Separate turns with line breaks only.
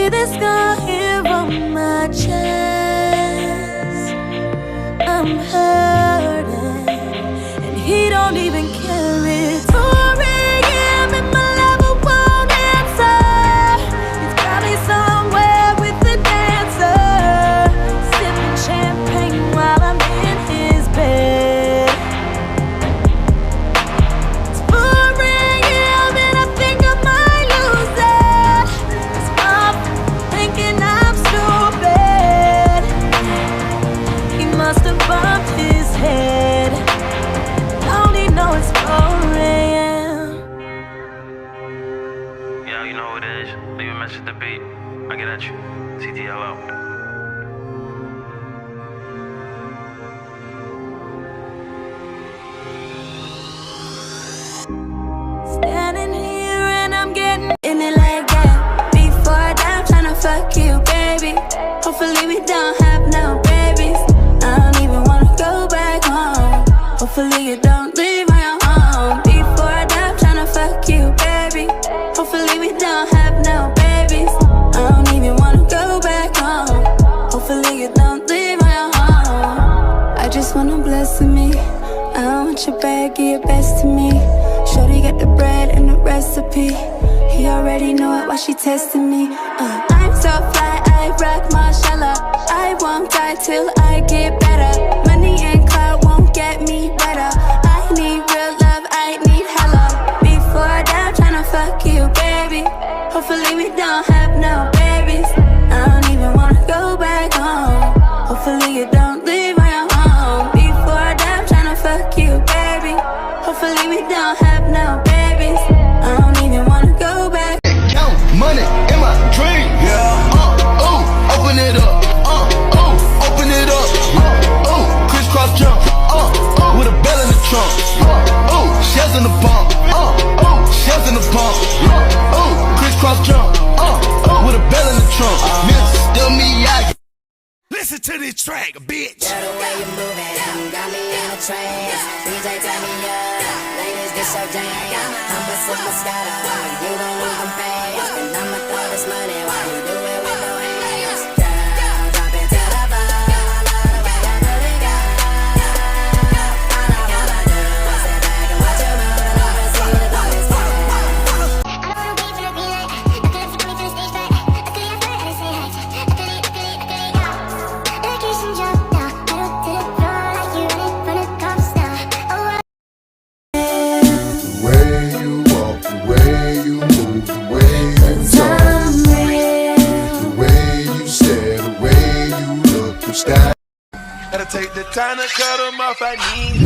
see this scar here on my chest. I'm hurting, and he don't even care. It's 4 a.m. and my lover won't answer. He's probably somewhere with the dancer, sipping champagne while I'm in his bed. It's 4 a.m. and I think I might lose it. It's I'm thinking I'm stupid. He must have bumped his head. Only know it's 4 a.m.
Yeah, you know who it is. Leave a message to the beat. I get at you. CTLO.
Standing here and I'm getting in it like that. Before I die, I'm tryna fuck you, baby. Hopefully we don't have no babies. I don't even wanna go back home. Hopefully you don't leave my home. Before I die, I'm tryna fuck you, baby. Hopefully we don't have no babies. I don't even wanna go back home. Hopefully you don't leave my home. I just wanna bless me. I don't want your bag, give your best to me. Shorty got the bread and the recipe. He already know it while she testing me. I'm so fly, I rock Marshalla. I won't die till I get better. Money and clout won't get me better. I need real love, I need hella. Before I die, I'm tryna fuck you, baby. Hopefully we don't have no babies. I don't even wanna go back home. Hopefully you don't leave my home. Before I die, I'm tryna fuck you, baby. Hopefully we don't have no babies. I don't even wanna go back.
Count money in my dream. Yeah. Open it up. Open it up. Crisscross jump. With a bell in the trunk. Shells in the pump. Shells in the pump. Crisscross jump. With a bell in the trunk. Music still me, I.
Listen to this track, bitch.
Yeah, the way you move it, got me in a trance. DJ turn me up, ladies get so jam. I'ma sip my scatter, you gon' lose them pants. And I'ma throw this money while you do it with no hands. Girl, drop it to the floor, I love the way you do it, girl. All I wanna do is sit back and watch you move and love and see the boys go.
I don't wanna wait for the green light. I could have you coming to the stage right. I could have flirt and say hi. Location jump now. Pedal to the floor like you ready for the cops now. Oh,
The way you walk, the way you move, the way you talk, the way you stare, the way you look, your style.
Gotta take the time to cut them off, I need